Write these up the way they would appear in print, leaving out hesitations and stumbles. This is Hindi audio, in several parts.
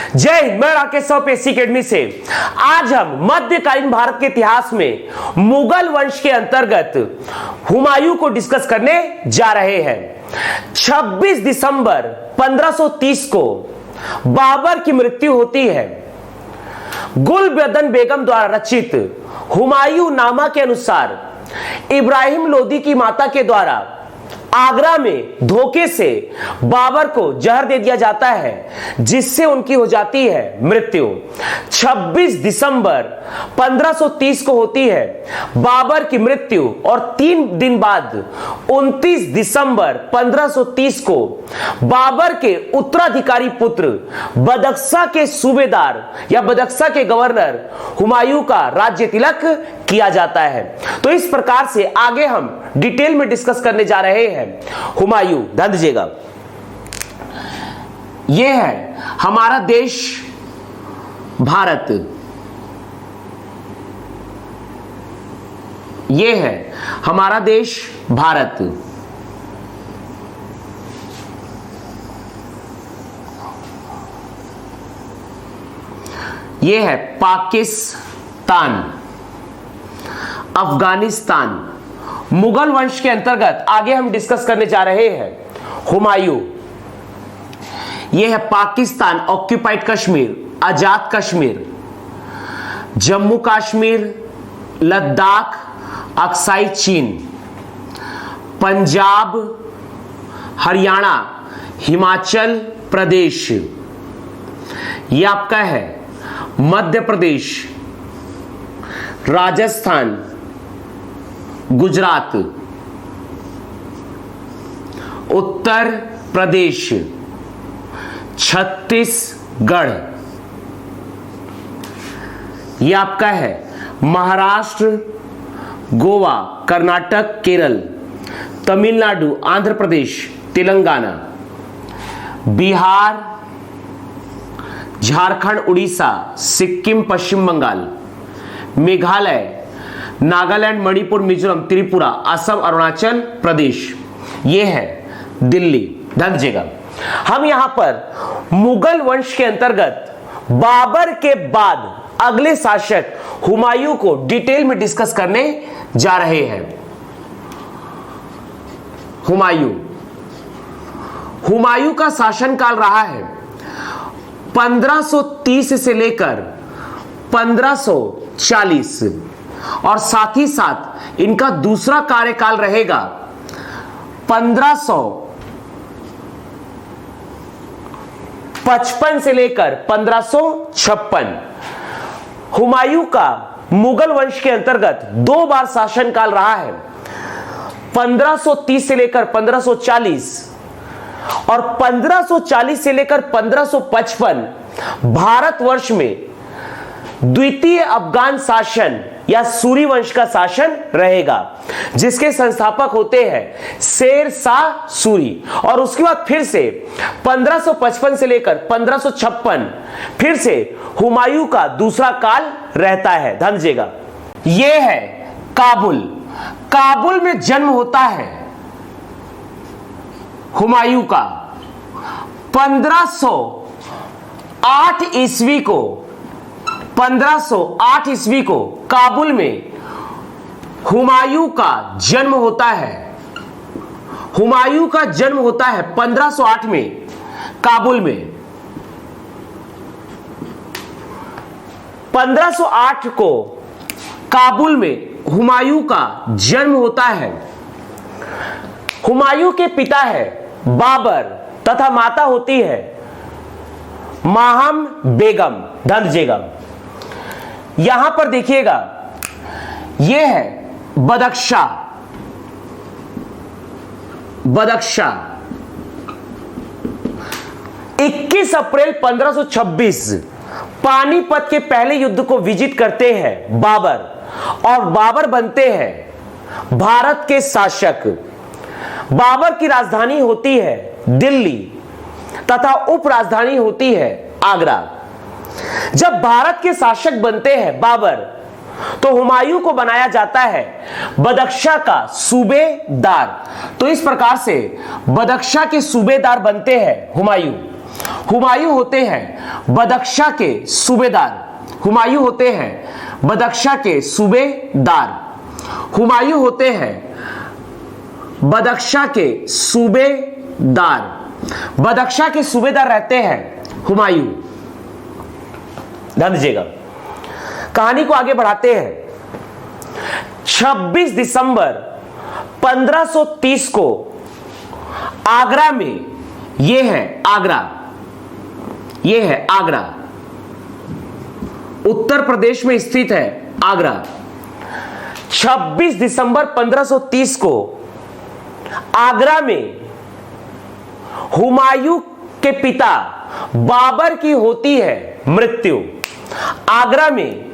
जय हिंद। मैं राकेश साहब एसी अकेडमी से। आज हम मध्यकालीन भारत के इतिहास में मुगल वंश के अंतर्गत हुमायूं को डिस्कस करने जा रहे हैं। 26 दिसंबर 1530 को बाबर की मृत्यु होती है। गुलबदन बेगम द्वारा रचित हुमायूं नामा के अनुसार इब्राहिम लोदी की माता के द्वारा आगरा में धोखे से बाबर को जहर दे दिया जाता है, जिससे उनकी हो जाती है मृत्यु। 26 दिसंबर 1530 को होती है बाबर की मृत्यु और 3 दिन बाद 29 दिसंबर 1530 को बाबर के उत्तराधिकारी पुत्र बदख्शा के सूबेदार या बदख्शा के गवर्नर हुमायूं का राज्य तिलक किया जाता है। तो इस प्रकार से आगे हम डिटेल में डिस्कस करने जा रहे हैं हुमायूं। ध्यान दीजिएगा, यह है हमारा देश भारत, यह है हमारा देश भारत। यह है पाकिस्तान, अफगानिस्तान। मुगल वंश के अंतर्गत आगे हम डिस्कस करने जा रहे हैं हुमायूं। यह है पाकिस्तान, ऑक्यूपाइड कश्मीर, आजाद कश्मीर, जम्मू कश्मीर, लद्दाख, अक्साई चीन, पंजाब, हरियाणा, हिमाचल प्रदेश, यह आपका है मध्य प्रदेश, राजस्थान, गुजरात, उत्तर प्रदेश, छत्तीसगढ़, यह आपका है महाराष्ट्र, गोवा, कर्नाटक, केरल, तमिलनाडु, आंध्र प्रदेश, तेलंगाना, बिहार, झारखंड, उड़ीसा, सिक्किम, पश्चिम बंगाल, मेघालय, नागालैंड, मणिपुर, मिजोरम, त्रिपुरा, असम, अरुणाचल प्रदेश, यह है दिल्ली। ध्यान दीजिएगा, हम यहां पर मुगल वंश के अंतर्गत बाबर के बाद अगले शासक हुमायूं को डिटेल में डिस्कस करने जा रहे हैं। हुमायूं का शासनकाल रहा है 1530 से लेकर 1540 और साथ ही साथ इनका दूसरा कार्यकाल रहेगा 1555 से लेकर 1556। हुमायूं का मुगल वंश के अंतर्गत 2 बार शासनकाल रहा है, 1530 से लेकर 1540 और 1540 से लेकर 1555 भारतवर्ष में द्वितीय अफगान शासन या सूरी वंश का शासन रहेगा, जिसके संस्थापक होते हैं शेर शाह सूरी। और उसके बाद फिर से 1555 से लेकर 1556 फिर से हुमायूं का दूसरा काल रहता है। ध्यान दीजिएगा, यह है काबुल। काबुल में जन्म होता है हुमायूं का 1508 ईस्वी को। 1508 ईस्वी को काबुल में हुमायूं का जन्म होता है। हुमायूं का जन्म होता है 1508 में काबुल में। 1508 को काबुल में हुमायूं का जन्म होता है। हुमायूं के पिता है बाबर तथा माता होती है माहम बेगम। ध्यान दीजिएगा, यहां पर देखिएगा, यह है बदख्शा। 21 अप्रैल 1526 पानीपत के पहले युद्ध को विजित करते हैं बाबर और बाबर बनते हैं भारत के शासक। बाबर की राजधानी होती है दिल्ली तथा उप राजधानी होती है आगरा। जब भारत के शासक बनते हैं बाबर, तो हुमायूं को बनाया जाता है बदख्शा का सूबेदार। तो इस प्रकार से बदख्शा के सूबेदार बनते हैं हुमायूं। हुमायूं होते हैं बदख्शा के सूबेदार। हुमायूं होते हैं बदख्शा के सूबेदार। हुमायूं होते हैं बदख्शा के सूबेदार। बदख्शा के सूबेदार रहते हैं हुमायूं। ध्यान दीजिएगा, कहानी को आगे बढ़ाते हैं। 26 दिसंबर 1530 को आगरा में, यह है आगरा, यह है आगरा, उत्तर प्रदेश में स्थित है आगरा। 26 दिसंबर 1530 को आगरा में हुमायूं के पिता बाबर की होती है मृत्यु। आगरा में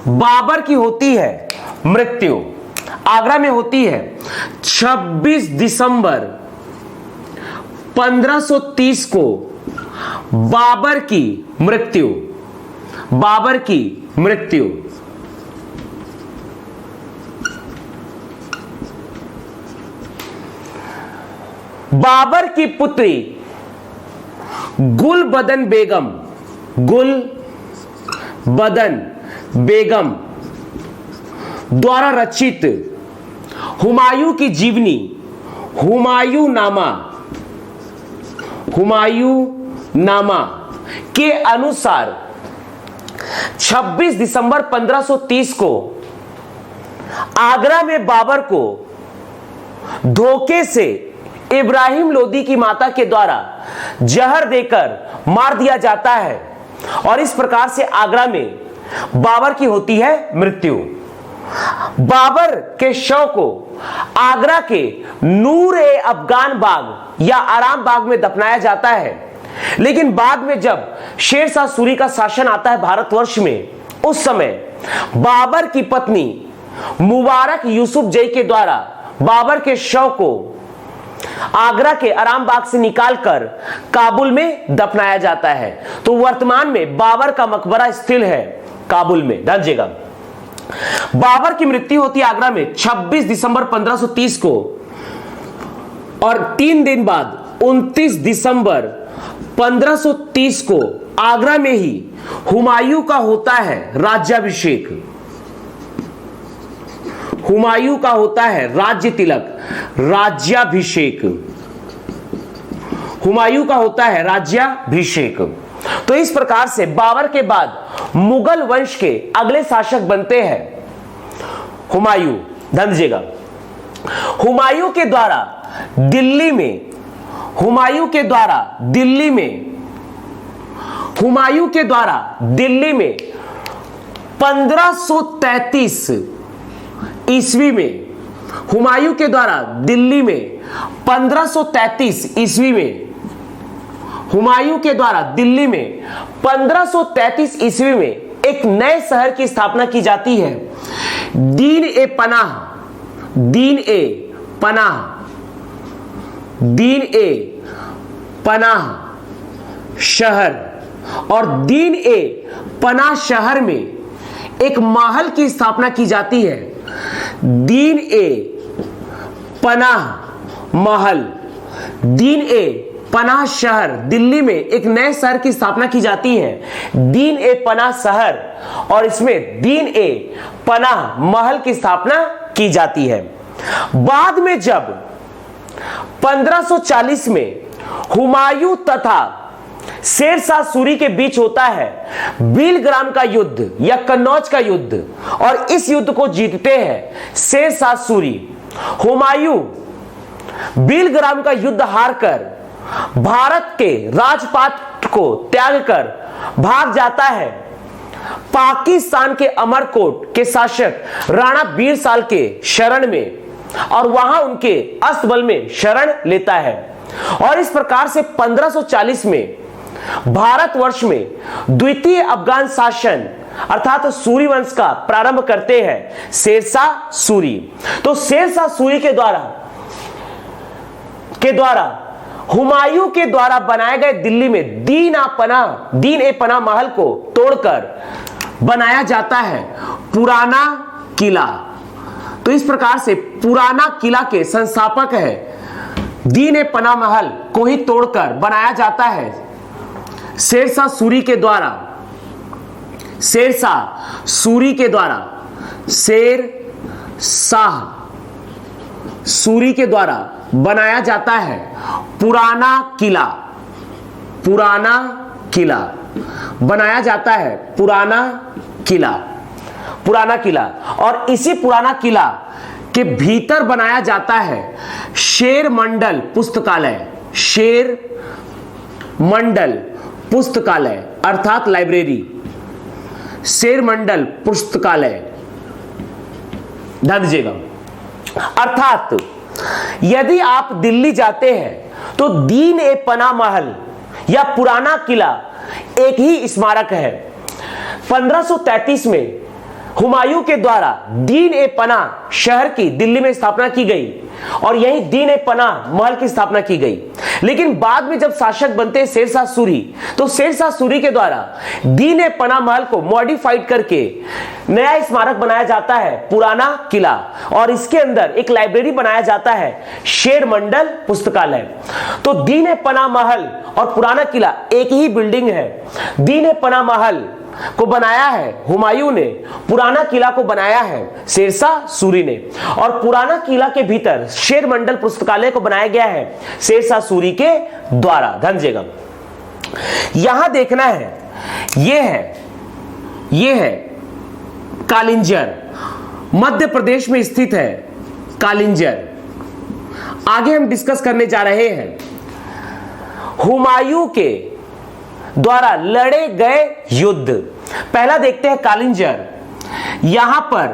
बाबर की होती है मृत्यु। आगरा में होती है 26 दिसंबर 1530 को बाबर की मृत्यु। बाबर की मृत्यु। बाबर की पुत्री गुलबदन बेगम, गुलबदन बेगम द्वारा रचित हुमायूं की जीवनी हुमायूं नामा के अनुसार 26 दिसंबर 1530 को आगरा में बाबर को धोखे से इब्राहिम लोदी की माता के द्वारा जहर देकर मार दिया जाता है और इस प्रकार से आगरा में बाबर की होती है मृत्यु। बाबर के शव को आगरा के नूर-ए-अफगान बाग या आराम बाग में दफनाया जाता है, लेकिन बाद में जब शेरशाह सूरी का शासन आता है भारतवर्ष में, उस समय बाबर की पत्नी मुबारक यूसुफ जई के द्वारा बाबर के शव को आगरा के आराम बाग से निकालकर काबुल में दफनाया जाता है। तो वर्तमान में बाबर का मकबरा स्थित है काबुल में। ध्यान दीजिएगा, बाबर की मृत्यु होती है आगरा में 26 दिसंबर 1530 को और 3 दिन बाद 29 दिसंबर 1530 को आगरा में ही हुमायूं का होता है राज्याभिषेक। हुमायूं का होता है राज्य तिलक, राज्याभिषेक। हुमायूं का होता है राज्याभिषेक। तो इस प्रकार से बाबर के बाद मुगल वंश के अगले शासक बनते हैं हुमायूं। ध्यान दीजिएगा, हुमायूं के द्वारा दिल्ली में 1533 ईस्वी में, हुमायूं के द्वारा दिल्ली में 1533 ईस्वी में, हुमायूं के द्वारा दिल्ली में 1533 ईस्वी में एक नए शहर की स्थापना की जाती है, दीन ए पनाह शहर। और दीन ए पनाह शहर में एक महल की स्थापना की जाती है, दीन ए पनाह महल। दीन ए पनाह शहर, दिल्ली में एक नए शहर की स्थापना की जाती है, दीन ए पनाह शहर, और इसमें दीन ए पनाह महल की स्थापना की जाती है। बाद में जब 1540 में हुमायूं तथा शेरशाह सूरी के बीच होता है बिलग्राम का युद्ध या कन्नौज का युद्ध, और इस युद्ध को जीतते हैं शेरशाह सूरी। हुमायूं बिलग्राम का युद्ध हारकर भारत के राजपाट को त्याग कर भाग जाता है पाकिस्तान के अमरकोट के शासक राणा बीरसाल के शरण में, और वहां उनके अस्तबल में शरण लेता है। और इस प्रकार से 1540 में भारतवर्ष में द्वितीय अफगान शासन अर्थात सूरी वंश का प्रारंभ करते हैं शेरशाह सूरी। तो शेरशाह सूरी के द्वारा हुमायूं के द्वारा बनाए गए दिल्ली में दीन ए पनाह महल को तोड़कर बनाया जाता है पुराना किला। तो इस प्रकार से पुराना किला के संस्थापक है दीन पना महल को ही तोड़कर बनाया जाता है शेरशाह सूरी के द्वारा। शेरशाह सूरी के द्वारा, शेरशाह सूरी के द्वारा बनाया जाता है पुराना किला। पुराना किला बनाया जाता है, पुराना किला, पुराना किला। और इसी पुराना किला के भीतर बनाया जाता है शेर मंडल पुस्तकालय। शेर मंडल पुस्तकालय अर्थात लाइब्रेरी, शेर मंडल पुस्तकालय। ध्यान दीजिएगा, अर्थात यदि आप दिल्ली जाते हैं तो दीन पना महल या पुराना किला एक ही स्मारक है। 1533 में हुमायूं के द्वारा दीन पना शहर की दिल्ली में स्थापना की गई और यही दीन पना महल की स्थापना की गई। लेकिन बाद में जब शासक बनते हैं शेरशाह सूरी, तो शेरशाह सूरी के द्वारा दीन पना महल को मॉडिफाइड करके नया स्मारक बनाया जाता है पुराना किला, और इसके अंदर एक लाइब्रेरी बनाया जाता है शेर मंडल पुस्तकालय। तो दीन पना महल और पुराना किला एक ही बिल्डिंग है। दीन पना महल को बनाया है हुमायूं ने, पुराना किला को बनाया है शेरशाह सूरी ने, और पुराना किला के भीतर शेर मंडल पुस्तकालय को बनाया गया है शेरशाह सूरी के द्वारा। ध्यान दीजिएगा, यहां देखना है, यह है कालिंजर, मध्य प्रदेश में स्थित है कालिंजर। आगे हम डिस्कस करने जा रहे हैं हुमायूं के द्वारा लड़े गए युद्ध। पहला देखते हैं कालिंजर। यहां पर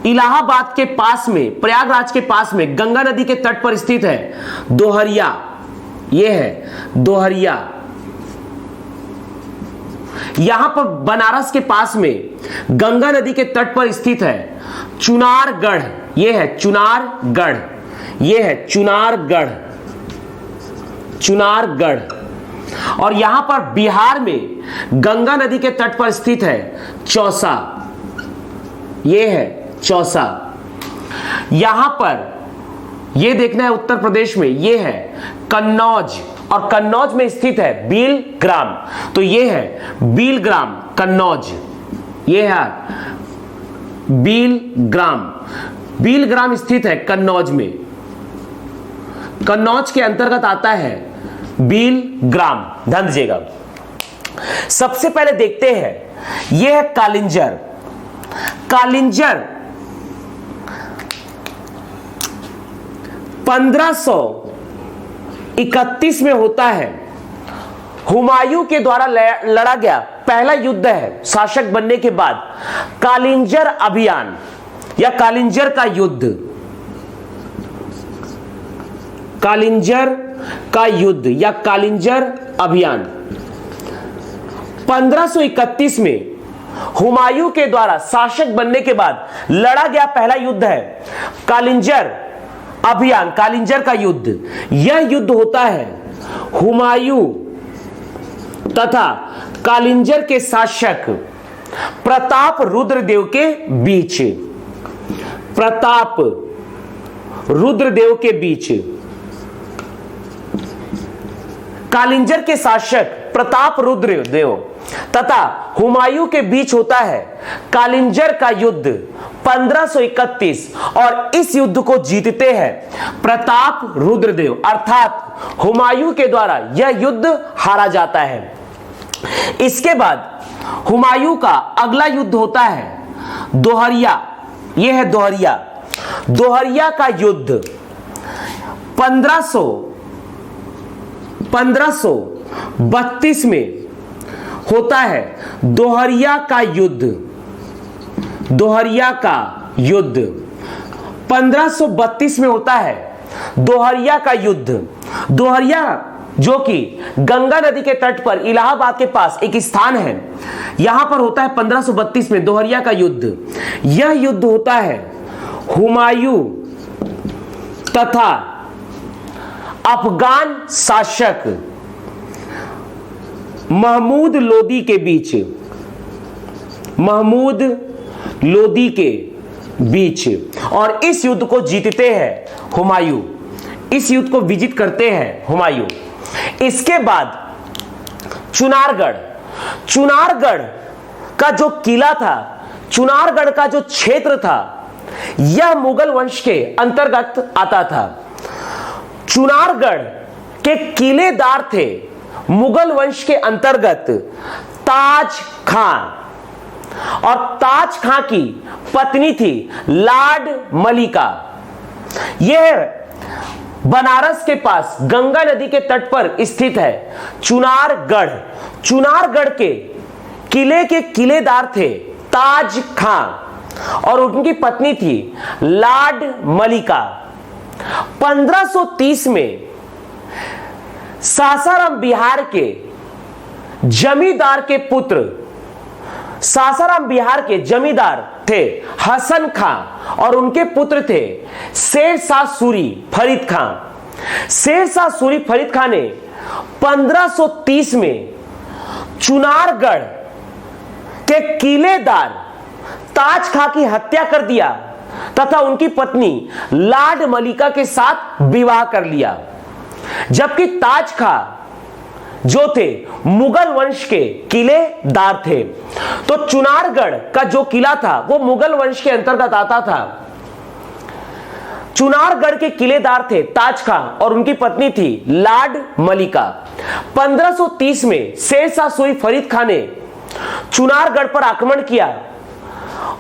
इलाहाबाद के पास में, प्रयागराज के पास में, गंगा नदी के तट पर स्थित है दोहरिया। यह है दोहरिया। यहां पर बनारस के पास में गंगा नदी के तट पर स्थित है चुनारगढ़। यह है चुनारगढ़। यह है चुनारगढ़, चुनारगढ़। और यहां पर बिहार में गंगा नदी के तट पर स्थित है चौसा। यह है चौसा। यहां पर यह देखना है उत्तर प्रदेश में, यह है कन्नौज, और कन्नौज में स्थित है बीलग्राम। तो यह है बीलग्राम कन्नौज। यह है बीलग्राम। बीलग्राम स्थित है कन्नौज में। कन्नौज के अंतर्गत आता है बीलग्राम। ध्यान दीजिएगा, सबसे पहले देखते हैं यह है कालिंजर। कालिंजर 1531 में होता है। हुमायूं के द्वारा लड़ा गया पहला युद्ध है शासक बनने के बाद, कालिंजर अभियान या कालिंजर का युद्ध। कालिंजर का युद्ध या कालिंजर अभियान 1531 में हुमायूं के द्वारा शासक बनने के बाद लड़ा गया पहला युद्ध है कालिंजर अभियान, कालिंजर का युद्ध। यह युद्ध होता है हुमायूं तथा कालिंजर के शासक प्रताप रुद्रदेव के बीच। प्रताप रुद्रदेव के बीच, कालिंजर के शासक प्रताप रुद्रदेव तथा हुमायूं के बीच होता है कालिंजर का युद्ध 1531, और इस युद्ध को जीतते हैं प्रताप रुद्रदेव, अर्थात हुमायूं के द्वारा यह युद्ध हारा जाता है। इसके बाद हुमायूं का अगला युद्ध होता है दोहरिया। यह है दोहरिया। दोहरिया का युद्ध 1532 में होता है दोहरिया का युद्ध। दोहरिया का युद्ध 1532 में होता है दोहरिया का युद्ध। दोहरिया जो कि गंगा नदी के तट पर इलाहाबाद के पास एक स्थान है, यहां पर होता है 1532 में दोहरिया का युद्ध। यह युद्ध होता है हुमायूं तथा अफगान शासक महमूद लोदी के बीच। महमूद लोदी के बीच, और इस युद्ध को जीतते हैं हुमायूं। इस युद्ध को विजिट करते हैं हुमायूं। इसके बाद चुनारगढ़ का जो किला था, चुनारगढ़ का जो क्षेत्र था, यह मुगल वंश के अंतर्गत आता था। चुनारगढ़ के किलेदार थे मुगल वंश के अंतर्गत ताज खां, और ताज खां की पत्नी थी लाड मलिका। यह बनारस के पास गंगा नदी के तट पर स्थित है चुनारगढ़। चुनारगढ़ के किले के किलेदार थे ताज खां और उनकी पत्नी थी लाड मलिका। 1530 में सासाराम बिहार के जमींदार के पुत्र, सासाराम बिहार के जमींदार थे हसन खां और उनके पुत्र थे शेर शाह सूरी फरीद खां। शेर शाह सूरी फरीद खां ने 1530 में चुनारगढ़ के किलेदार ताज खां की हत्या कर दिया तथा उनकी पत्नी लाड मलिका के साथ विवाह कर लिया। जबकि ताज खां जो थे मुगल वंश के किलेदार थे, तो चुनारगढ़ का जो किला था वो मुगल वंश के अंतर्गत आता था। चुनारगढ़ के किलेदार थे ताज खां और उनकी पत्नी थी लाड मलिका। 1530 में शेर शाह सूरी फरीद खां ने चुनारगढ़ पर आक्रमण किया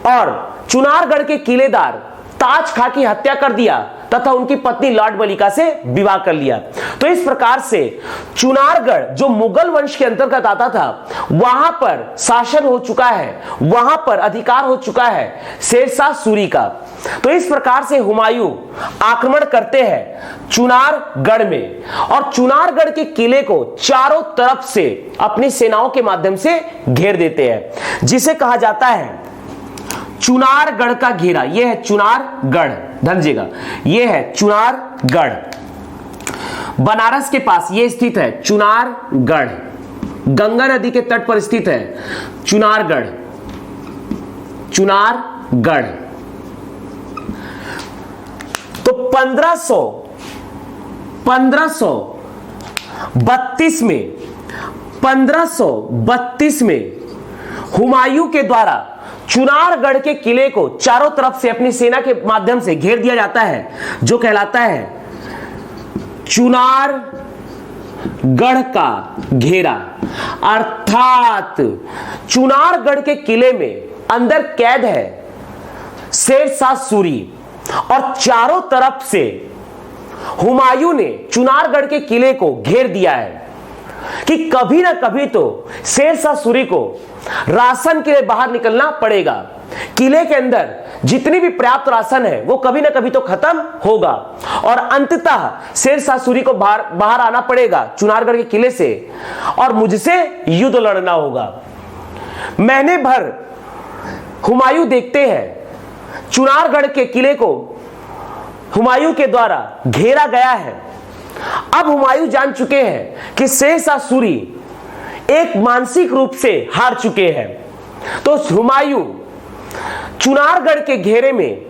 और चुनारगढ़ के किलेदार ताज खां की हत्या कर दिया तथा उनकी पत्नी लाड मलिका से विवाह कर लिया। तो इस प्रकार से चुनारगढ़ जो मुगल वंश के अंतर्गत आता था, वहां पर शासन हो चुका है, वहां पर अधिकार हो चुका है शेर शाह सूरी का। तो इस प्रकार से हुमायूं आक्रमण करते हैं चुनारगढ़ में और चुनारगढ़ के किले को चारों तरफ से अपनी सेनाओं के माध्यम से घेर देते हैं, जिसे कहा जाता है चुनारगढ़ का घेरा। यह है चुनारगढ़, समझिएगा, यह है चुनारगढ़। बनारस के पास यह स्थित है चुनारगढ़, गंगा नदी के तट पर स्थित है चुनारगढ़। चुनारगढ़ तो 1532 में हुमायूं के द्वारा चुनारगढ़ के किले को चारों तरफ से अपनी सेना के माध्यम से घेर दिया जाता है, जो कहलाता है चुनारगढ़ का घेरा। अर्थात चुनारगढ़ के किले में अंदर कैद है शेर शाह सूरी और चारों तरफ से हुमायूं ने चुनारगढ़ के किले को घेर दिया है कि कभी ना कभी तो शेर शाह सूरी को राशन के लिए बाहर निकलना पड़ेगा। किले के अंदर जितनी भी पर्याप्त राशन है वो कभी ना कभी तो खत्म होगा और अंततः शेर शाह सूरी को बाहर आना पड़ेगा चुनारगढ़ के किले से और मुझसे युद्ध लड़ना होगा। महीने भर हुमायूं देखते हैं चुनारगढ़ के किले को हुमायूं के द्वारा घेरा गया है। अब हुमायूं जान चुके हैं कि शेर शाह सूरी एक मानसिक रूप से हार चुके हैं, तो हुमायूं चुनारगढ़ के घेरे में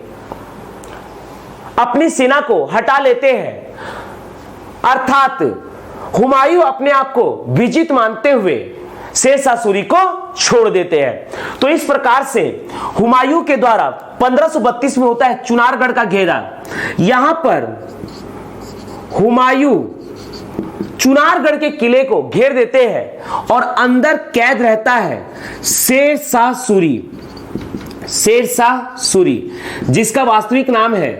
अपनी सेना को हटा लेते हैं। अर्थात हुमायूं अपने आप को विजित मानते हुए शेर शाह सूरी को छोड़ देते हैं। तो इस प्रकार से हुमायूं के द्वारा 1532 में होता है चुनारगढ़ का घेरा। यहां पर हुमायूं चुनारगढ़ के किले को घेर देते हैं और अंदर कैद रहता है शेर शाह सूरी। शेर शाह सूरी जिसका वास्तविक नाम है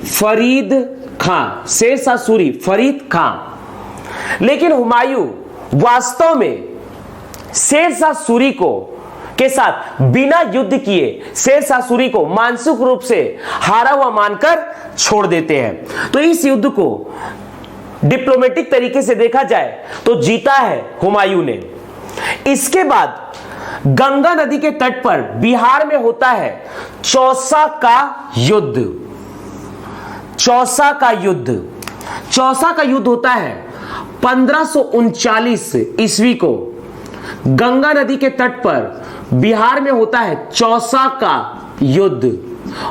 फरीद खां, शेर शाह सूरी फरीद खां। लेकिन हुमायूं वास्तव में शेर शाह सूरी को के साथ बिना युद्ध किए शेर शाह सूरी को मानसिक रूप से हारा हुआ मानकर छोड़ देते हैं। तो इस युद्ध को डिप्लोमेटिक तरीके से देखा जाए तो जीता है हुमायूं ने। इसके बाद गंगा नदी के तट पर बिहार में होता है चौसा का युद्ध। चौसा का युद्ध, चौसा का युद्ध होता है 1539 ईस्वी को गंगा नदी के तट पर बिहार में होता है चौसा का युद्ध।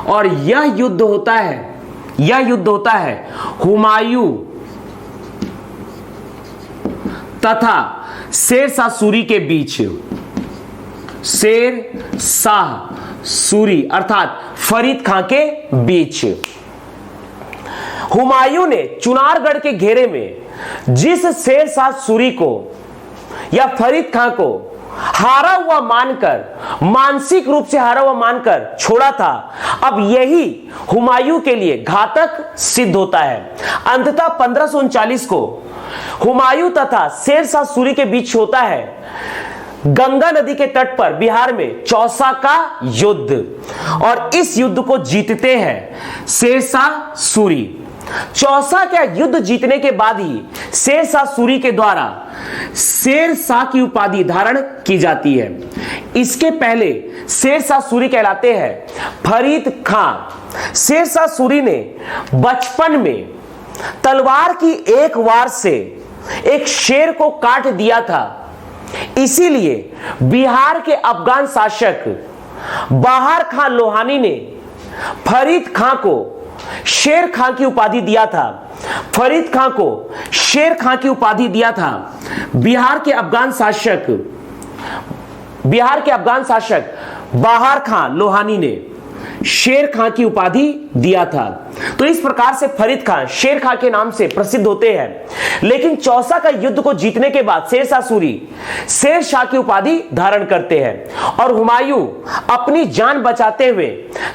और यह युद्ध होता है यह युद्ध होता है हुमायूं तथा शेर शाह सूरी के बीच। शेर शाह सूरी अर्थात फरीद खां के बीच। हुमायूं ने चुनारगढ़ के घेरे में जिस शेर शाह सूरी को या फरीद खां को हारा हुआ मानकर, मानसिक रूप से हारा हुआ मानकर छोड़ा था, अब यही हुमायूं के लिए घातक सिद्ध होता है। अंततः 1539 को हुमायूं तथा शेर शाह सूरी के बीच होता है गंगा नदी के तट पर बिहार में चौसा का युद्ध, और इस युद्ध को जीतते हैं शेर शाह सूरी। चौसा का युद्ध जीतने के बाद ही शेर शाह सूरी के द्वारा शेर शाह की उपाधि धारण की जाती है। इसके पहले शेर शाह सूरी कहलाते हैं फरीद खां। शेर शाह सूरी ने बचपन में तलवार की एक वार से एक शेर को काट दिया था, इसीलिए बिहार के अफगान शासक बहार खां लोहानी ने फरीद खां को शेर खां की उपाधि दिया था। फरीद खां को शेर खां की उपाधि दिया था। बिहार के अफगान शासक बहार खां लोहानी ने शेर खां की उपाधि दिया था। तो इस प्रकार से फरीद खां शेर खां के नाम से प्रसिद्ध होते हैं। लेकिन चौसा का युद्ध को जीतने के बाद शेर शाह सूरी शेर शाह की उपाधि धारण करते हैं और हुमायूं अपनी जान बचाते हुए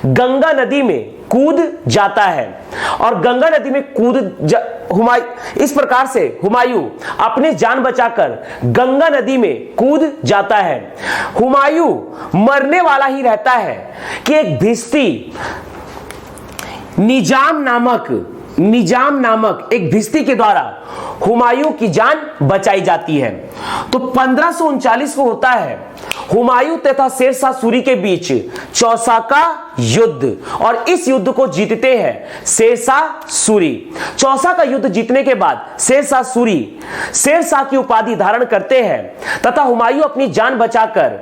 गंगा नदी में कूद जाता है और गंगा नदी में इस प्रकार से हुमायूं अपनी जान बचाकर गंगा नदी में कूद जाता है। हुमायूं मरने वाला ही रहता है कि एक भिस्ती निजाम नामक एक भिस्ती के द्वारा हुमायूं की जान बचाई जाती है। तो 1539 को होता है हुमायूं तथा शेर शाह सूरी के बीच चौसा का युद्ध और इस युद्ध को जीतते हैं शेर शाह सूरी। चौसा का युद्ध जीतने के बाद शेर शाह सूरी शेर शाह की उपाधि धारण करते हैं तथा हुमायूं अपनी जान बचाकर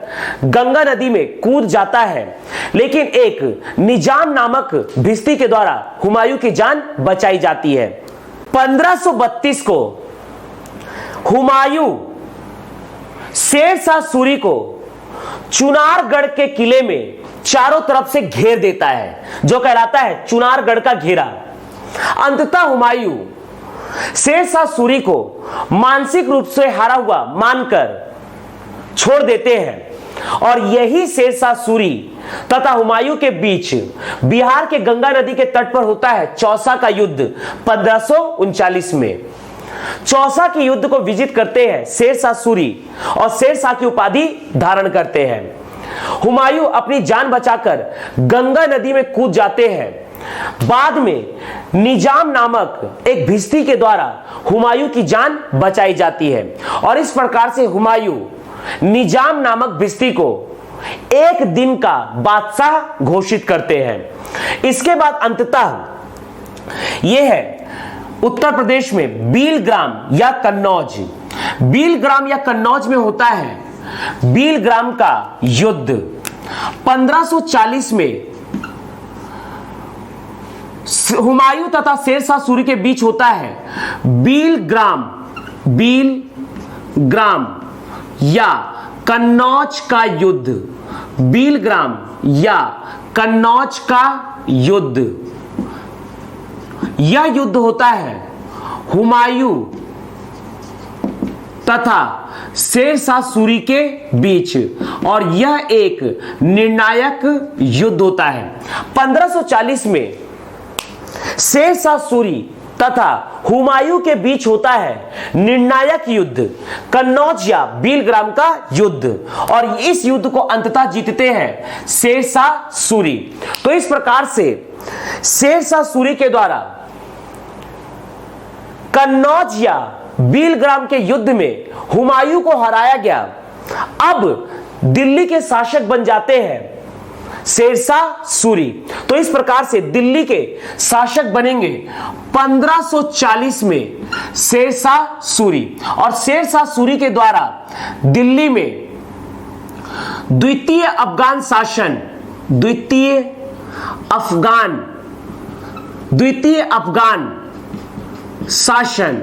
गंगा नदी में कूद जाता है, लेकिन एक निजाम नामक भिस्ती के द्वारा हुमायूं की जान बचाई जाती है। 1532 को हुमायूं शेर शाह सूरी को चुनारगढ़ के किले में चारों तरफ से घेर देता है, जो कहलाता है चुनारगढ़ का घेरा। अंततः हुमायूं शेर शाह सूरी को मानसिक रूप से हारा हुआ मानकर छोड़ देते हैं और यही शेर शाह सूरी तथा हुमायूं के बीच बिहार के गंगा नदी के तट पर होता है चौसा का युद्ध 1539 में। चौसा के युद्ध को विजित करते हैं शेर शाह सूरी और शेर शाह की उपाधि धारण करते हैं। हुमायूं अपनी जान बचाकर गंगा नदी में कूद जाते हैं। बाद में निजाम नामक एक भिस्ती के द्वारा हुमायूं की जान बचाई जाती है और इस प्रकार से हुमायूं निजाम नामक भिस्ती को एक दिन का बादशाह घोषित करते हैं। इसके बाद अंततः यह है उत्तर प्रदेश में बीलग्राम या कन्नौज में होता है बीलग्राम का युद्ध। 1540 में हुमायूं तथा शेर शाह सूरी के बीच होता है बीलग्राम या कन्नौज का युद्ध। बीलग्राम या कन्नौज का युद्ध, यह युद्ध होता है हुमायूं तथा शेर शाह सूरी के बीच और यह एक निर्णायक युद्ध होता है। 1540 में शेर शाह सूरी तथा हुमायूं के बीच होता है निर्णायक युद्ध कन्नौज या बीलग्राम का युद्ध और इस युद्ध को अंततः जीतते हैं शेर शाह सूरी। तो इस प्रकार से शेर शाह सूरी के द्वारा कन्नौज या बीलग्राम के युद्ध में हुमायूं को हराया गया। अब दिल्ली के शासक बन जाते हैं शेर शाह सूरी। तो इस प्रकार से दिल्ली के शासक बनेंगे 1540 में शेर शाह सूरी और शेर शाह सूरी के द्वारा दिल्ली में द्वितीय अफगान द्वितीय अफगान शासन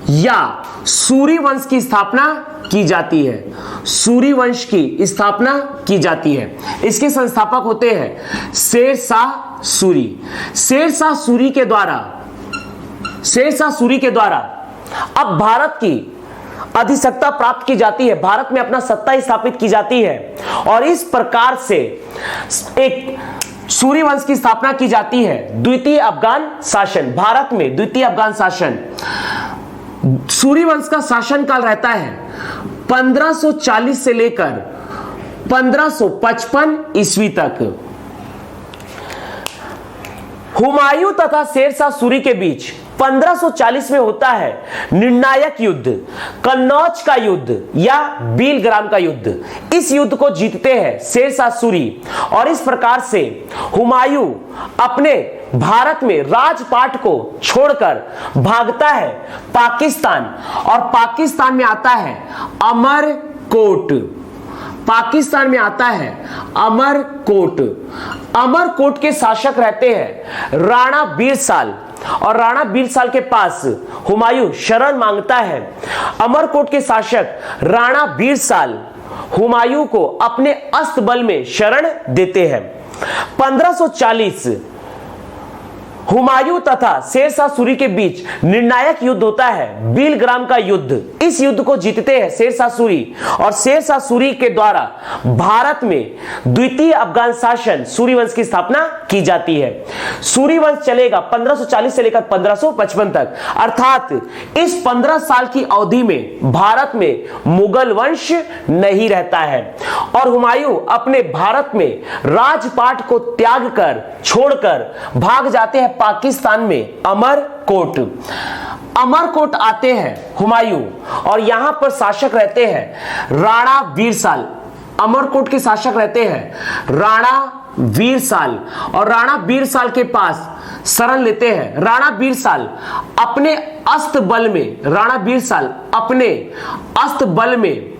या सूरी वंश की स्थापना की जाती है। सूरी वंश की स्थापना की जाती है। इसके संस्थापक होते हैं शेर शाह सूरी। शेर शाह सूरी के द्वारा अब भारत की अधिसत्ता प्राप्त की जाती है, भारत में अपना सत्ता स्थापित की जाती है और इस प्रकार से एक सूरी वंश की स्थापना की जाती है। द्वितीय अफगान शासन, भारत में द्वितीय अफगान शासन, सूरी वंश का शासन काल रहता है 1540 से लेकर 1555 ईस्वी तक। हुमायूं तथा शेर शाह सूरी के बीच 1540 में होता है निर्णायक युद्ध, कन्नौज का युद्ध या बीलग्राम का युद्ध। इस युद्ध को जीतते हैं शेर शाह सूरी और इस प्रकार से हुमायूं अपने भारत में राजपाट को छोड़कर भागता है पाकिस्तान और पाकिस्तान में आता है अमरकोट। पाकिस्तान में आता है अमरकोट। अमरकोट के शासक रहते हैं राणा बीरसाल और राणा बीरसाल के पास हुमायूं शरण मांगता है। अमरकोट के शासक राणा बीरसाल हुमायूं को अपने अस्तबल में शरण देते हैं। 1540 हुमायूं तथा शेर शाह सूरी के बीच निर्णायक युद्ध होता है बीलग्राम का युद्ध। इस युद्ध को जीतते हैं शेर शाह सूरी और शेर शाह सूरी के द्वारा भारत में द्वितीय अफगान शासन सूरी वंश की स्थापना की जाती है। सूरी वंश चलेगा 1540 से लेकर 1555 तक, अर्थात इस 15 साल की अवधि में भारत में मुगल वंश नहीं रहता है और हुमायूं अपने भारत में राजपाट को त्याग कर छोड़कर भाग जाते हैं पाकिस्तान में अमरकोट। अमरकोट आते हैं हुमायूं और यहां पर शासक रहते हैं राणा बीरसाल। अमरकोट के शासक रहते हैं राणा बीरसाल और राणा बीरसाल के पास शरण लेते हैं। राणा बीरसाल अपने अस्तबल में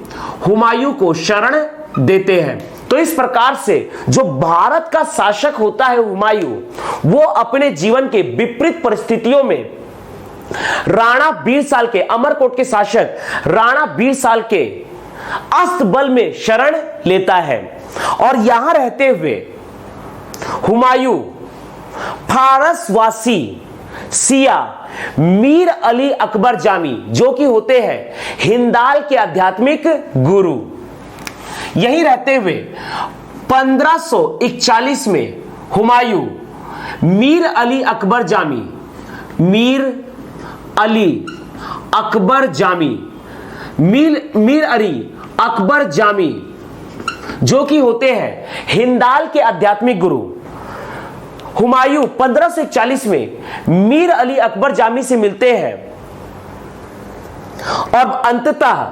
हुमायूं को शरण देते हैं। तो इस प्रकार से जो भारत का शासक होता है हुमायूं, वो अपने जीवन के विपरीत परिस्थितियों में राणा बीरसाल के, अमरकोट के शासक राणा बीरसाल के अस्तबल में शरण लेता है और यहां रहते हुए हुमायूं फारसवासी सिया मीर अली अकबर जामी, जो कि होते हैं हिंदाल के आध्यात्मिक गुरु, यहीं रहते हुए 1541 में हुमायूं मीर अली अकबर जामी, जो कि होते हैं हिंदाल के आध्यात्मिक गुरु। हुमायूं 1541 में मीर अली अकबर जामी से मिलते हैं और अंततः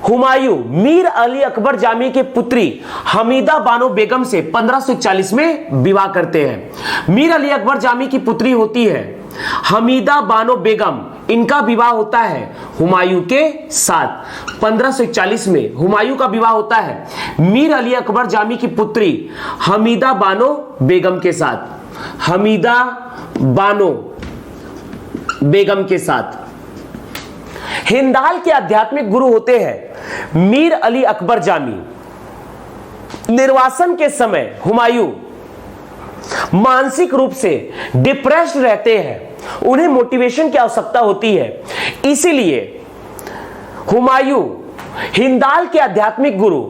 हुमायूं मीर अली अकबर जामी के पुत्री हमीदा बानो बेगम से 1541 में विवाह करते हैं। मीर अली अकबर जामी की पुत्री होती है हमीदा बानो बेगम। इनका विवाह होता है हुमायूं के साथ। 1541 में हुमायूं का विवाह होता है मीर अली अकबर जामी की पुत्री हमीदा बानो बेगम के साथ। हमीदा बानो बेगम के साथ हिंदाल के आध्यात्मिक गुरु होते हैं मीर अली अकबर जामी। निर्वासन के समय हुमायूं मानसिक रूप से डिप्रेस्ड रहते हैं, उन्हें मोटिवेशन की आवश्यकता होती है। इसीलिए हुमायूं हिंदाल के आध्यात्मिक गुरु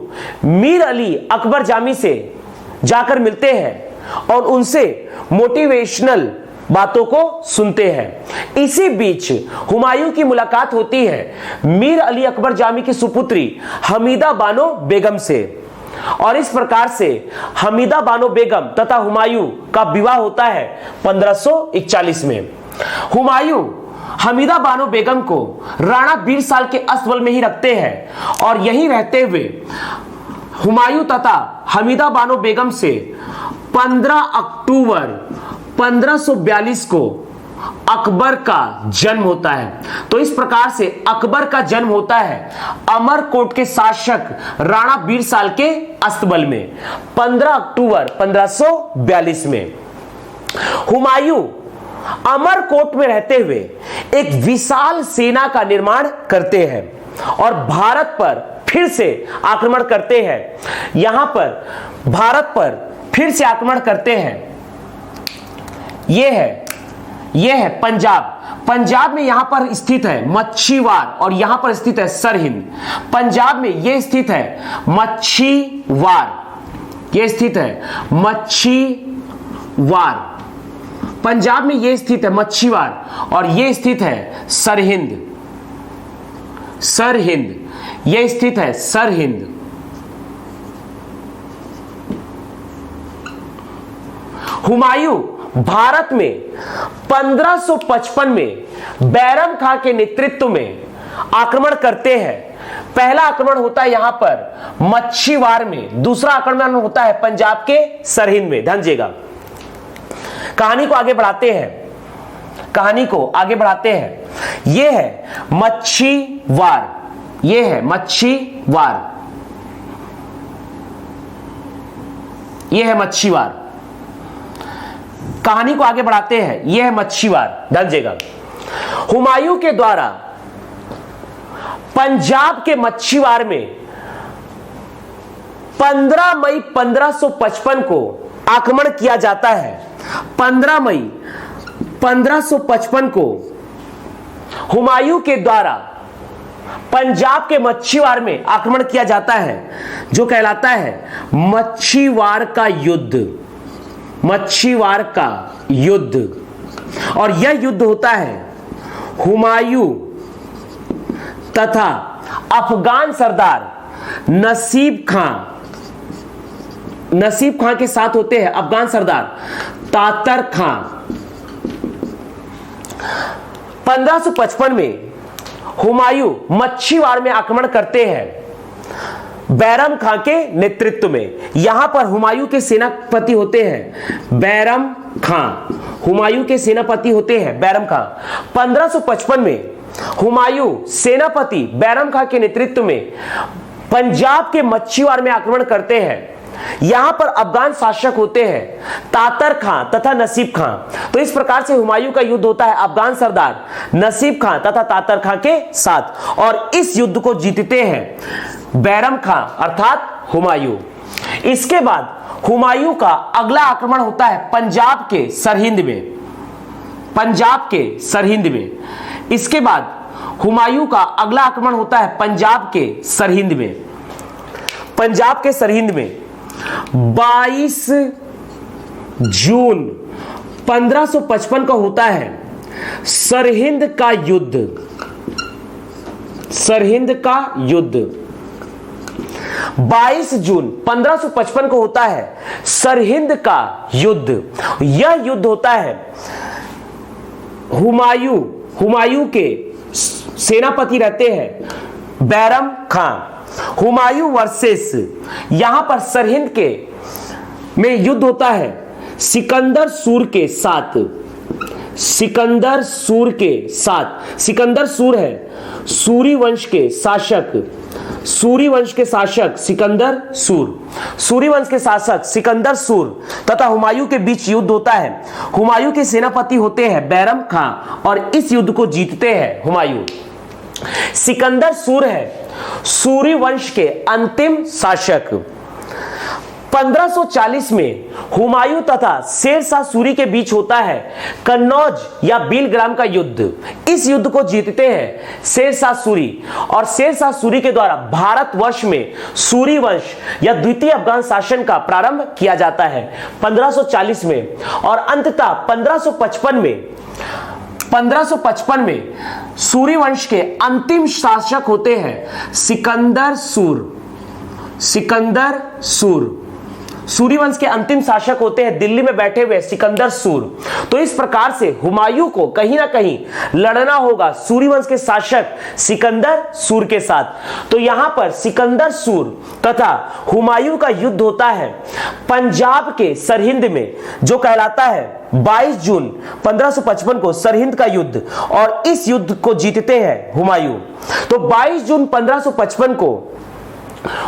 मीर अली अकबर जामी से जाकर मिलते हैं और उनसे मोटिवेशनल बातों को सुनते हैं। इसी बीच हुमायूं की मुलाकात होती है मीर अली अकबर जामी की सुपुत्री हमीदा बानो बेगम से और इस प्रकार से हमीदा बानो बेगम तथा हुमायूं का विवाह होता है 1541 में। हुमायूं हमीदा बानो बेगम को राणा बीरसाल के अस्तबल में ही रखते हैं और यहीं रहते हुए हुमायूं तथा हमीदा बानो बेगम से 15 अक्टूबर 1542 को अकबर का जन्म होता है। तो इस प्रकार से अकबर का जन्म होता है अमरकोट के शासक राणा बीरसाल के अस्तबल में 15 अक्टूबर 1542 में। हुमायूं अमरकोट में रहते हुए एक विशाल सेना का निर्माण करते हैं और भारत पर फिर से आक्रमण करते हैं। यहां पर भारत पर फिर से आक्रमण करते हैं। यह है पंजाब। पंजाब में यहां पर स्थित है मच्छीवार और यहां पर स्थित है सरहिंद। पंजाब में यह स्थित है मच्छीवार, यह स्थित है मच्छीवार। पंजाब में यह स्थित है मच्छीवार और यह स्थित है सरहिंद। सरहिंद, यह स्थित है सरहिंद। हुमायूं भारत में 1555 में बैरम खां के नेतृत्व में आक्रमण करते हैं। पहला आक्रमण होता है यहां पर मच्छीवार में, दूसरा आक्रमण होता है पंजाब के सरहिंद में। ध्यान दीजिएगा, कहानी को आगे बढ़ाते हैं, कहानी को आगे बढ़ाते हैं। यह है मच्छीवार, यह है मच्छीवार, यह है मच्छीवार। कहानी को आगे बढ़ाते हैं, यह है मच्छीवार। ध्यान दीजिएगा, हुमायूं के द्वारा पंजाब के मच्छीवार में 15 मई 1555 को आक्रमण किया जाता है। 15 मई 1555 को हुमायूं के द्वारा पंजाब के मच्छीवार में आक्रमण किया जाता है, जो कहलाता है मच्छीवार का युद्ध, मच्छीवार का युद्ध। और यह युद्ध होता है हुमायूं तथा अफगान सरदार नसीब खां के साथ होते हैं अफगान सरदार तातर खां। 1555 में हुमायूं मच्छीवार में आक्रमण करते हैं बैरम खां के नेतृत्व में। यहां पर हुमायूं के सेनापति होते हैं बैरम खां, हुमायूं के सेनापति होते हैं बैरम खां। 1555 में हुमायूं सेनापति बैरम खां के नेतृत्व में पंजाब के मच्छीवार में आक्रमण करते हैं। यहां पर अफगान शासक होते हैं तातर खां तथा नसीब खां। तो इस प्रकार से हुमायूं का युद्ध होता है अफगान सरदार नसीब खां तथा तातर खां के साथ, और इस युद्ध को जीतते हैं बैरम खां अर्थात हुमायूं। इसके बाद हुमायूं का अगला आक्रमण होता है पंजाब के सरहिंद में, पंजाब के सरहिंद में। इसके बाद हुमायूं का अगला आक्रमण होता है पंजाब के सरहिंद में। पंजाब के सरहिंद में 22 जून 1555 को होता है सरहिंद का युद्ध, सरहिंद का युद्ध। 22 जून 1555 को होता है सरहिंद का युद्ध। यह युद्ध होता है हुमायूं के सेनापति रहते हैं बैरम खां। हुमायूं वर्सेस, यहां पर सरहिंद के में युद्ध होता है सिकंदर सूर के साथ, सिकंदर सूर के साथ। सिकंदर सूर है सूरी वंश के शासक, सूरी वंश के शासक सिकंदर सूर, सूरी वंश के शासक सिकंदर सूर तथा हुमायूं के बीच युद्ध होता है। हुमायूं के सेनापति होते हैं बैरम खां और इस युद्ध को जीतते हैं हुमायूं। सिकंदर सूर है सूरी वंश के अंतिम शासक। 1540 में हुमायूं तथा शेरशाह सूरी के बीच होता है कन्नौज या बिलग्राम का युद्ध। इस युद्ध को जीतते हैं शेरशाह सूरी और शेरशाह सूरी के द्वारा भारतवर्ष में सूरी वंश या द्वितीय अफगान शासन का प्रारंभ किया जाता है 1540 में। और अंततः 1555 में सूरी वंश के अंतिम शासक होते हैं सिकंदर सूर, सिकंदर सूर। सूरी वंश के अंतिम शासक होते हैं दिल्ली में बैठे हुए सिकंदर सूर। तो इस प्रकार से हुमायूं को कहीं ना कहीं लड़ना होगा सूरी वंश के शासक सिकंदर सूर के साथ। तो यहां पर सिकंदर सूर तथा हुमायूं का युद्ध होता है पंजाब के सरहिंद में, जो कहलाता है 22 जून 1555 को सरहिंद का युद्ध, और इस युद्ध को जीतते हैं हुमायूं। तो 22 जून 1555 को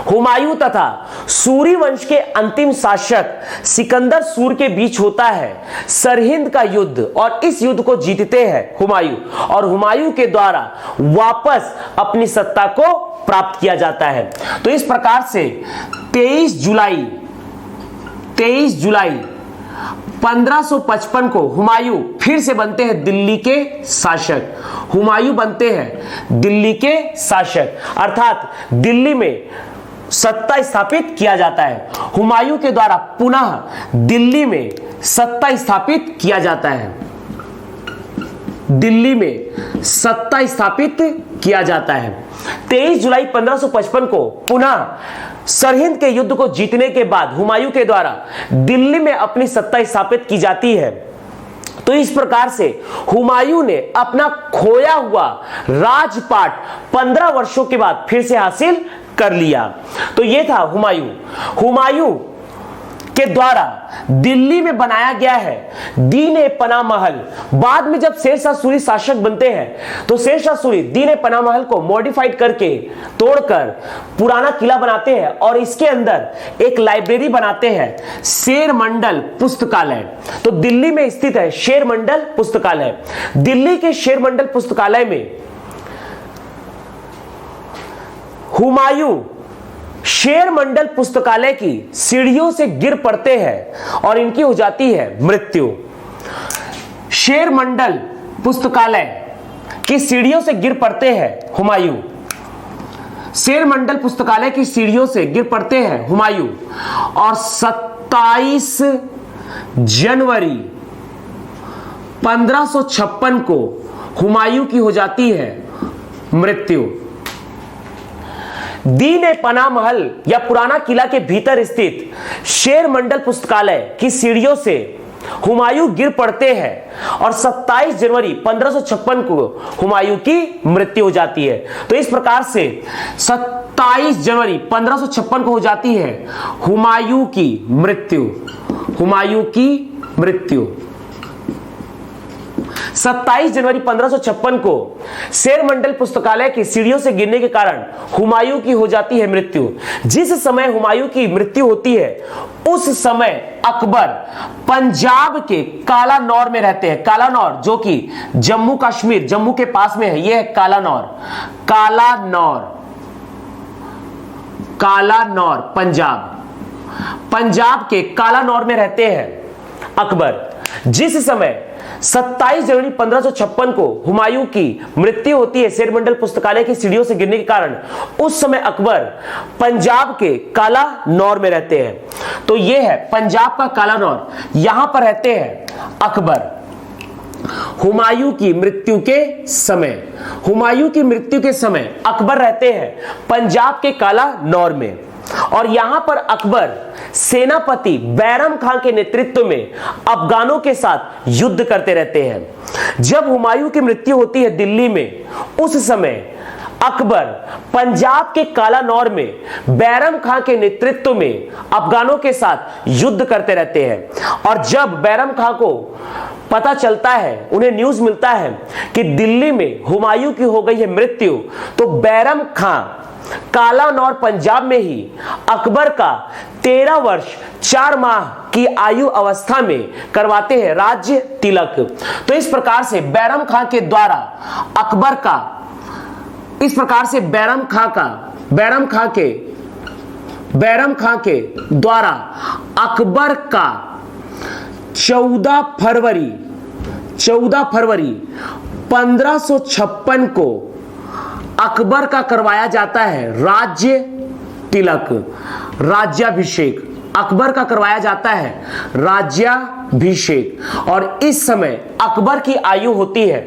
हुमायूं तथा सूरी वंश के अंतिम शासक सिकंदर सूर के बीच होता है सरहिंद का युद्ध, और इस युद्ध को जीतते हैं हुमायूं, और हुमायूं के द्वारा वापस अपनी सत्ता को प्राप्त किया जाता है। तो इस प्रकार से 23 जुलाई 1555 को हुमायूं फिर से बनते हैं दिल्ली के शासक। हुमायूं बनते हैं दिल्ली के शासक, अर्थात दिल्ली में सत्ता स्थापित किया जाता है। हुमायूं के द्वारा पुनः दिल्ली में सत्ता स्थापित किया जाता है, दिल्ली में सत्ता स्थापित किया जाता है। 23 जुलाई 1555 को पुनः सरहिंद के युद्ध को जीतने के बाद हुमायूं के द्वारा दिल्ली में अपनी सत्ता स्थापित की जाती है। तो इस प्रकार से हुमायूं ने अपना खोया हुआ राजपाट 15 वर्षों के बाद फिर से हासिल कर लिया। तो यह था हुमायूं के द्वारा दिल्ली में बनाया गया है दीन पनाह महल। बाद में जब शेरशाह सूरी शासक बनते हैं तो शेरशाह सूरी दीन पनाह महल को मॉडिफाइड करके तोड़कर पुराना किला बनाते हैं और इसके अंदर एक लाइब्रेरी बनाते हैं, शेर मंडल पुस्तकालय। तो दिल्ली में स्थित है शेर मंडल पुस्तकालय। दिल्ली के शेर मंडल पुस्तकालय में हुमायूं शेर मंडल पुस्तकालय की सीढ़ियों से गिर पड़ते हैं और इनकी हो जाती है मृत्यु। शेर मंडल पुस्तकालय की सीढ़ियों से गिर पड़ते हैं हुमायूं, शेर मंडल पुस्तकालय की सीढ़ियों से गिर पड़ते हैं हुमायूं, और 27 जनवरी 1556 को हुमायूं की हो जाती है मृत्यु। दीन पनाह महल या पुराना किला के भीतर स्थित शेर मंडल पुस्तकालय की सीढ़ियों से हुमायूं गिर पड़ते हैं और 27 जनवरी 1556 को हुमायूं की मृत्यु हो जाती है। तो इस प्रकार से 27 जनवरी 1556 को हो जाती है हुमायूं की मृत्यु। हुमायूं की मृत्यु 27 जनवरी 1556 को शेर मंडल पुस्तकालय की सीढ़ियों से गिरने के कारण हुमायूं की हो जाती है मृत्यु। जिस समय हुमायूं की मृत्यु होती है उस समय अकबर पंजाब के कालानौर में रहते हैं। कालानौर जो कि जम्मू कश्मीर, जम्मू के पास में है, यह है कालानौर। कालानौर पंजाब के कालानौर में रहते हैं अकबर। जिस समय 27 जनवरी 1556 को हुमायूं की मृत्यु होती है शेर मंडल पुस्तकालय की सीढ़ियों से गिरने के कारण, उस समय अकबर पंजाब के कालानौर में रहते हैं। तो यह है पंजाब का कालानौर, यहां पर रहते हैं अकबर। हुमायूं की मृत्यु के समय अकबर रहते हैं पंजाब के कालानौर में, और यहां पर अकबर सेनापति बैरम खां के नेतृत्व में अफगानों के साथ युद्ध करते रहते हैं। जब हुमायूं की मृत्यु होती है दिल्ली में, उस समय अकबर पंजाब के कालानौर में बैरम खां के नेतृत्व में अफगानों के साथ युद्ध करते रहते हैं। और जब बैरम खां को पता चलता है, उन्हें न्यूज मिलता है कि दिल्ली में हुमायूं की हो गई है मृत्यु, तो बैरम खां कालानौर पंजाब में ही अकबर का 13 वर्ष 4 माह की आयु अवस्था में करवाते हैं राज्य तिलक। तो इस प्रकार से बैरम खां के द्वारा अकबर का, इस प्रकार से बैरम खां के द्वारा अकबर का 14 फरवरी 1556 को अकबर का करवाया जाता है राज्य तिलक, राज्याभिषेक। अकबर का करवाया जाता है राज्याभिषेक। और इस समय अकबर की आयु होती है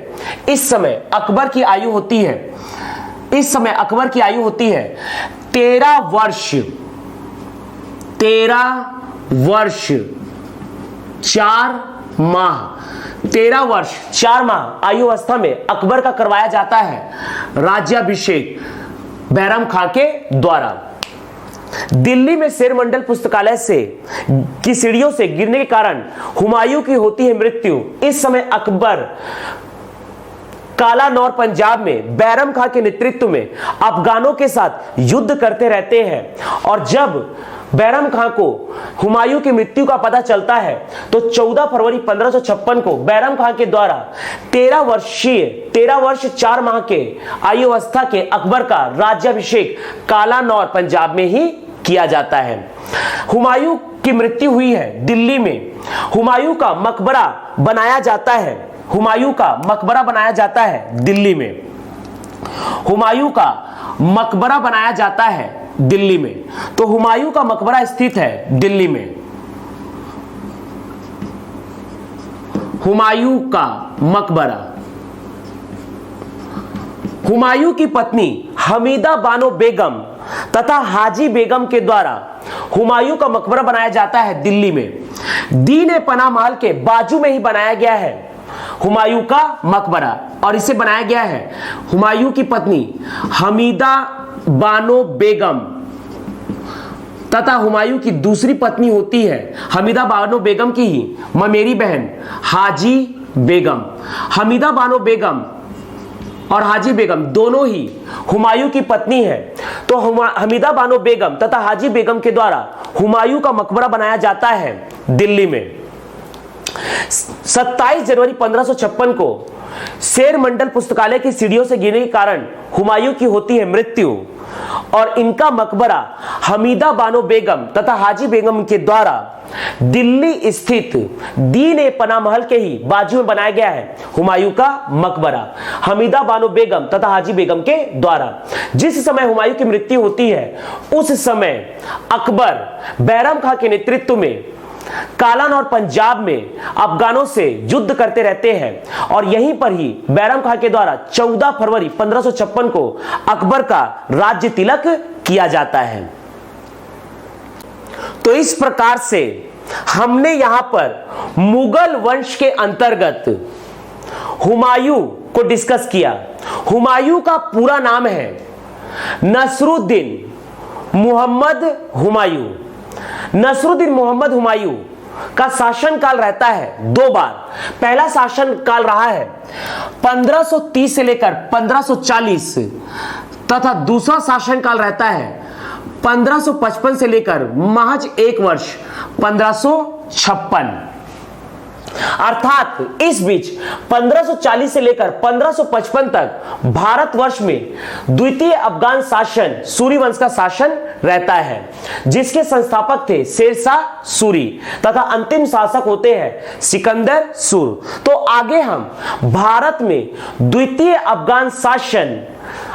13 वर्ष 4 माह आयु अवस्था में अकबर का करवाया जाता है राज्याभिषेक बैरम खां के द्वारा। दिल्ली में शेर मंडल पुस्तकालय से की सीढ़ियों से गिरने के कारण हुमायूं की होती है मृत्यु। इस समय अकबर कालानौर पंजाब में बैरम खां के नेतृत्व में अफगानों के साथ युद्ध करते रहते हैं। और जब बैरम खां को हुमायूं की मृत्यु का पता चलता है तो 14 फरवरी 1556 को बैरम खां के द्वारा 13 वर्ष 4 माह के आयु अवस्था के अकबर का राज्याभिषेक कालानौर पंजाब में ही किया जाता है। हुमायूं की मृत्यु हुई है दिल्ली में। हुमायूं का मकबरा बनाया जाता है, हुमायूं का मकबरा बनाया जाता है दिल्ली में। हुमायूं का मकबरा बनाया जाता है दिल्ली में। तो हुमायूं का मकबरा स्थित है दिल्ली में। हुमायूं का मकबरा। हुमायूं की पत्नी हमीदा बानो बेगम तथा हाजी बेगम के द्वारा हुमायूं का मकबरा बनाया जाता है दिल्ली में। दीन पनाह महल के बाजू में ही बनाया गया है हुमायूं का मकबरा, और इसे बनाया गया है हुमायूं की पत्नी हमीदा बानो बेगम तथा हुमायूं की दूसरी पत्नी होती है हमीदा बानो बेगम की ही ममेरी बहन हाजी बेगम। हमीदा बानो बेगम और हाजी बेगम दोनों ही हुमायूं की पत्नी है। तो हमीदा बानो बेगम तथा हाजी बेगम के द्वारा हुमायूं का मकबरा बनाया जाता है दिल्ली में। 27 जनवरी 1556 को शेर मंडल पुस्तकालय की सीढ़ियों से गिरने के कारण हुमायूं की होती है मृत्यु, और इनका मकबरा हमीदा बानो बेगम तथा हाजी बेगम के द्वारा दिल्ली स्थित दीन पनाह महल के ही बाजू में बनाया गया है हुमायूं का मकबरा हमीदा बानो बेगम तथा हाजी बेगम के द्वारा। जिस समय हुमायूं की मृत्यु होती है उस समय अकबर बैरम खां के नेतृत्व में कालानौर पंजाब में अफगानों से युद्ध करते रहते हैं, और यहीं पर ही बैरम खां के द्वारा 14 फरवरी 1556 को अकबर का राज्य तिलक किया जाता है। तो इस प्रकार से हमने यहां पर मुगल वंश के अंतर्गत हुमायूं को डिस्कस किया। हुमायूं का पूरा नाम है नसरुद्दीन मोहम्मद हुमायूं। नसरुद्दीन मोहम्मद हुमायूं का शासन काल रहता है 2 बार। पहला शासन काल रहा है 1530 से लेकर 1540 तथा दूसरा शासन काल रहता है 1555 से लेकर महज 1 वर्ष 1556। अर्थात इस बीच 1540 से लेकर 1555 तक भारतवर्ष में द्वितीय अफगान शासन सूरी वंश का शासन रहता है, जिसके संस्थापक थे शेरशाह सूरी तथा अंतिम शासक होते हैं सिकंदर सूर। तो आगे हम भारत में द्वितीय अफगान शासन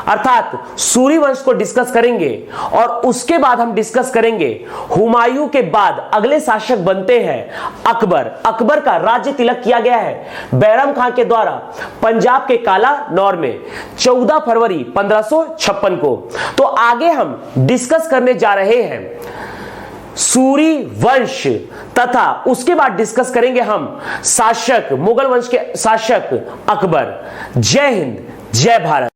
अर्थात सूरी वंश को डिस्कस करेंगे, और उसके बाद हम डिस्कस करेंगे हुमायूं के बाद अगले शासक बनते हैं अकबर। अकबर का राज्य तिलक किया गया है बैरम खां के द्वारा पंजाब के कालानौर में 14 फरवरी 1556 को। तो आगे हम डिस्कस करने जा रहे हैं सूरी वंश, तथा उसके बाद डिस्कस करेंगे हम शासक मुगल वंश के शासक अकबर। जय हिंद, जय भारत।